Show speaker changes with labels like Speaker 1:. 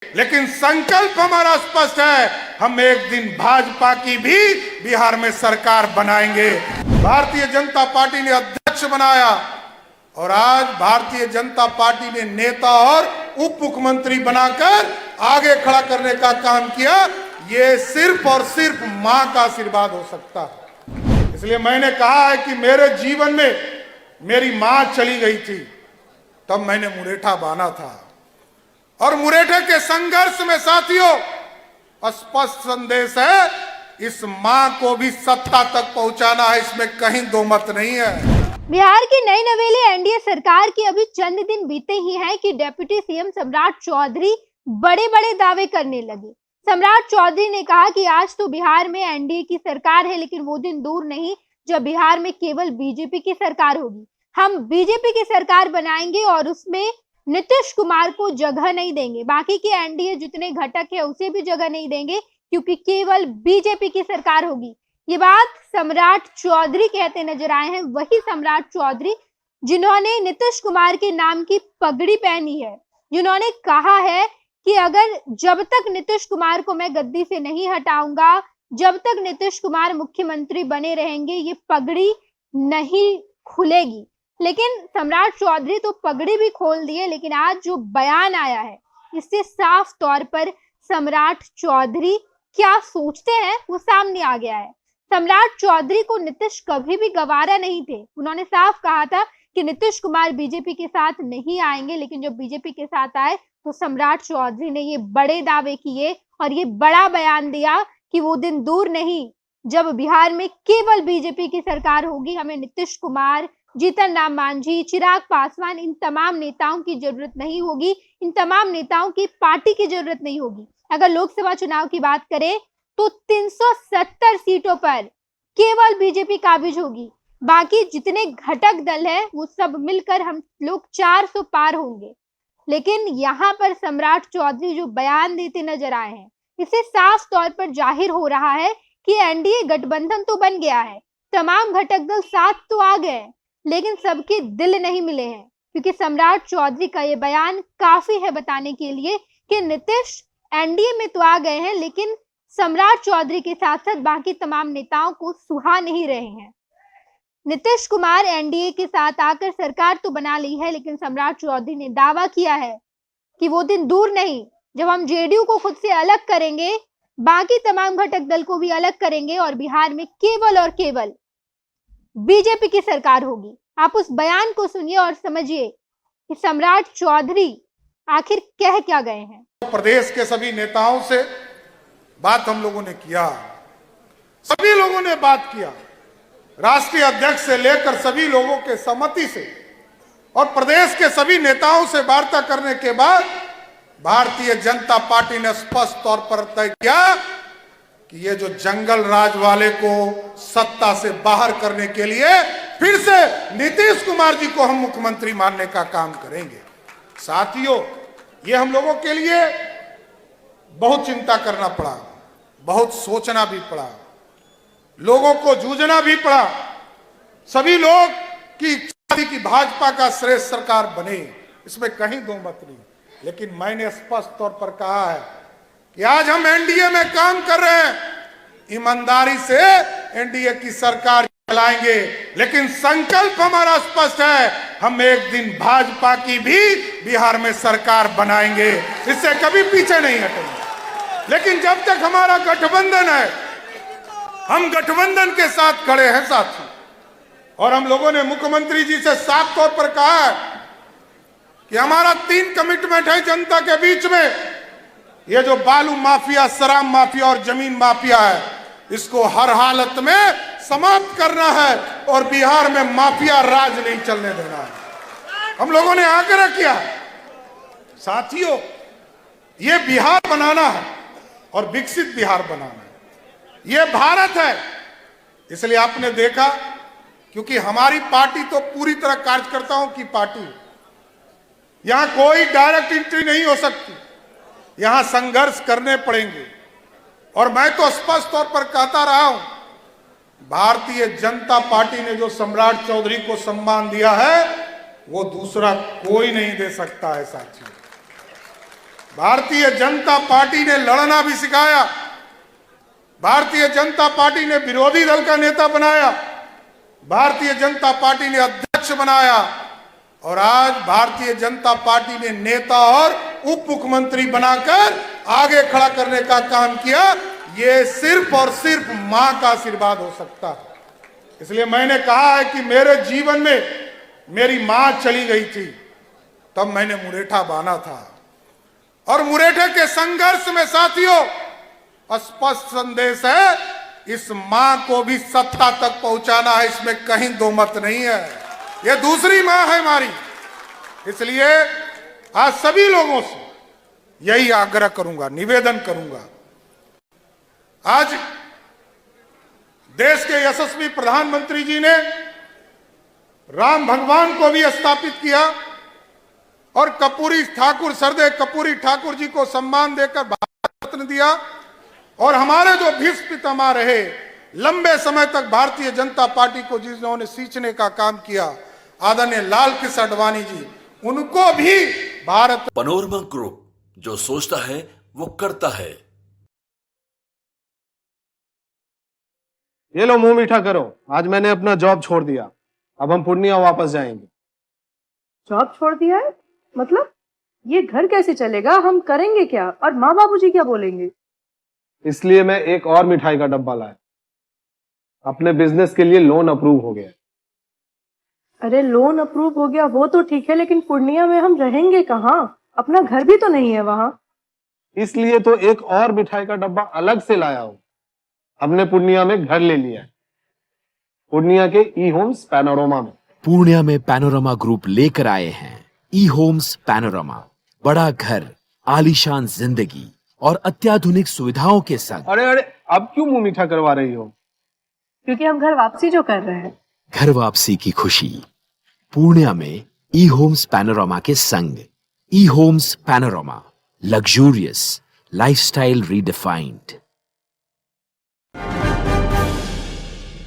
Speaker 1: लेकिन संकल्प हमारा स्पष्ट है, हम एक दिन भाजपा की भी बिहार में सरकार बनाएंगे। भारतीय जनता पार्टी ने अध्यक्ष बनाया और आज भारतीय जनता पार्टी ने नेता और उप मुख्यमंत्री बनाकर आगे खड़ा करने का काम किया। ये सिर्फ और सिर्फ मां का आशीर्वाद हो सकता है। इसलिए मैंने कहा है कि मेरे जीवन में मेरी मां चली गई थी, तब मैंने मुरेठा बांधा था और मुरेठे के संघर्ष में साथियों स्पष्ट संदेश है, इस मां को भी सत्ता तक पहुंचाना है, इसमें कहीं दो मत नहीं है।
Speaker 2: बिहार की नई नवेली एनडीए सरकार की अभी चंद दिन बीते ही हैं कि डिप्टी सीएम सम्राट चौधरी बड़े बड़े दावे करने लगे। सम्राट चौधरी ने कहा कि आज तो बिहार में एनडीए की सरकार है, लेकिन वो दिन दूर नहीं जब बिहार में केवल बीजेपी की सरकार होगी। हम बीजेपी की सरकार बनाएंगे और उसमें नीतीश कुमार को जगह नहीं देंगे, बाकी के एनडीए जितने घटक है उसे भी जगह नहीं देंगे, क्योंकि केवल बीजेपी की सरकार होगी। ये बात सम्राट चौधरी कहते नजर आए हैं, वही सम्राट चौधरी जिन्होंने नीतीश कुमार के नाम की पगड़ी पहनी है, जिन्होंने कहा है कि अगर जब तक नीतीश कुमार को मैं गद्दी से नहीं हटाऊंगा, जब तक नीतीश कुमार मुख्यमंत्री बने रहेंगे, ये पगड़ी नहीं खुलेगी। लेकिन सम्राट चौधरी तो पगड़ी भी खोल दिए, लेकिन आज जो बयान आया है इससे साफ तौर पर सम्राट चौधरी क्या सोचते हैं वो सामने आ गया है। सम्राट चौधरी को नीतीश कभी भी गवारा नहीं थे। उन्होंने साफ कहा था कि नीतीश कुमार बीजेपी के साथ नहीं आएंगे, लेकिन जब बीजेपी के साथ आए तो सम्राट चौधरी ने ये बड़े दावे किए और ये बड़ा बयान दिया कि वो दिन दूर नहीं जब बिहार में केवल बीजेपी की सरकार होगी। हमें नीतीश कुमार, जीतन राम मांझी, चिराग पासवान, इन तमाम नेताओं की जरूरत नहीं होगी, इन तमाम नेताओं की पार्टी की जरूरत नहीं होगी। अगर लोकसभा चुनाव की बात करें तो 370 सीटों पर केवल बीजेपी काबिज होगी, बाकी जितने घटक दल है वो सब मिलकर हम लोग 400 पार होंगे। लेकिन यहाँ पर सम्राट चौधरी जो बयान देते नजर आए हैं, इससे साफ तौर पर जाहिर हो रहा है कि एनडीए गठबंधन तो बन गया है, तमाम घटक दल साथ तो आ गए, लेकिन सबके दिल नहीं मिले हैं, क्योंकि सम्राट चौधरी का ये बयान काफी है बताने के लिए कि नीतीश एनडीए में तो आ गए हैं, लेकिन सम्राट चौधरी के साथ साथ बाकी तमाम नेताओं को सुहा नहीं रहे हैं। नीतीश कुमार एनडीए के साथ आकर सरकार तो बना ली है, लेकिन सम्राट चौधरी ने दावा किया है कि वो दिन दूर नहीं जब हम जेडीयू को खुद से अलग करेंगे, बाकी तमाम घटक दल को भी अलग करेंगे और बिहार में केवल और केवल बीजेपी की सरकार होगी। आप उस बयान को सुनिए और समझिए कि सम्राट चौधरी आखिर कह क्या गए हैं।
Speaker 1: प्रदेश के सभी नेताओं से बात हम लोगों ने किया, सभी लोगों ने बात किया, राष्ट्रीय अध्यक्ष से लेकर सभी लोगों के सहमति से और प्रदेश के सभी नेताओं से वार्ता करने के बाद भारतीय जनता पार्टी ने स्पष्ट तौर पर तय किया कि ये जो जंगल राज वाले को सत्ता से बाहर करने के लिए फिर से नीतीश कुमार जी को हम मुख्यमंत्री मानने का काम करेंगे। साथियों, ये हम लोगों के लिए बहुत चिंता करना पड़ा, बहुत सोचना भी पड़ा, लोगों को जूझना भी पड़ा। सभी लोग की इच्छा थी कि भाजपा का श्रेष्ठ सरकार बने, इसमें कहीं दो मत नहीं। लेकिन मैंने स्पष्ट तौर पर कहा है कि आज हम एनडीए में काम कर रहे हैं, ईमानदारी से एनडीए की सरकार चलाएंगे, लेकिन संकल्प हमारा स्पष्ट है, हम एक दिन भाजपा की भी बिहार में सरकार बनाएंगे, इससे कभी पीछे नहीं हटेंगे। लेकिन जब तक हमारा गठबंधन है, हम गठबंधन के साथ खड़े हैं साथी। और हम लोगों ने मुख्यमंत्री जी से साफ तौर पर कहा है कि हमारा 3 कमिटमेंट है जनता के बीच में। ये जो बालू माफिया, शराब माफिया और जमीन माफिया है, इसको हर हालत में समाप्त करना है और बिहार में माफिया राज नहीं चलने देना है। हम लोगों ने आग्रह किया साथियों, ये बिहार बनाना है और विकसित बिहार बनाना है, ये भारत है। इसलिए आपने देखा, क्योंकि हमारी पार्टी तो पूरी तरह कार्यकर्ताओं की पार्टी है, यहां कोई डायरेक्ट एंट्री नहीं हो सकती, यहां संघर्ष करने पड़ेंगे। और मैं तो स्पष्ट तौर पर कहता रहा हूं, भारतीय जनता पार्टी ने जो सम्राट चौधरी को सम्मान दिया है वो दूसरा कोई नहीं दे सकता है साथियों। भारतीय जनता पार्टी ने लड़ना भी सिखाया। भारतीय जनता पार्टी ने विरोधी दल का नेता बनाया। भारतीय जनता पार्टी ने अध्यक्ष बनाया और आज भारतीय जनता पार्टी ने नेता और उप मुख्यमंत्री बनाकर आगे खड़ा करने का काम किया। ये सिर्फ और सिर्फ मां का आशीर्वाद हो सकता है। इसलिए मैंने कहा है कि मेरे जीवन में मेरी मां चली गई थी, तब मैंने मुरेठा बांधा था और मुरेठे के संघर्ष में साथियों स्पष्ट संदेश है, इस मां को भी सत्ता तक पहुंचाना है, इसमें कहीं दो मत नहीं है। ये दूसरी मां है हमारी। इसलिए आज सभी लोगों से यही आग्रह करूंगा, निवेदन करूंगा। आज देश के यशस्वी प्रधानमंत्री जी ने राम भगवान को भी स्थापित किया और कर्पूरी ठाकुर, सरदेव कर्पूरी ठाकुर जी को सम्मान देकर भारत रत्न दिया। और हमारे जो भीष्म पितामह रहे, लंबे समय तक भारतीय जनता पार्टी को जिन्होंने सींचने का काम किया, आदरणीय लाल कृष्ण आडवाणी जी, उनको भी भारत।
Speaker 3: पैनोरमा ग्रुप, जो सोचता है वो करता है।
Speaker 4: ये लो मुंह मीठा करो, आज मैंने अपना जॉब छोड़ दिया, अब हम पूर्णिया वापस जाएंगे।
Speaker 5: जॉब छोड़ दिया है? मतलब ये घर कैसे चलेगा? हम करेंगे क्या? और माँ बाबूजी क्या बोलेंगे?
Speaker 4: इसलिए मैं एक और मिठाई का डब्बा लाया। अपने बिजनेस के लिए लोन अप्रूव हो गया।
Speaker 5: अरे लोन अप्रूव हो गया वो तो ठीक है, लेकिन पूर्णिया में हम रहेंगे कहाँ? अपना घर भी तो नहीं है वहाँ।
Speaker 4: इसलिए तो एक और मिठाई का डब्बा अलग से लाया हूँ। हमने पूर्णिया में घर ले लिया है, पूर्णिया के ई होम्स पैनोरमा में।
Speaker 6: पूर्णिया में पैनोरमा ग्रुप लेकर आए हैं ई होम्स पैनोरमा। बड़ा घर, आलीशान जिंदगी और अत्याधुनिक सुविधाओं के संग।
Speaker 4: अरे अरे, अब क्यों मुंह मीठा करवा रही हो?
Speaker 5: क्योंकि हम घर वापसी जो कर रहे हैं।
Speaker 6: घर वापसी की खुशी पूर्णिया में ई होम्स पैनोरमा के संग। E homes panorama, luxurious lifestyle redefined.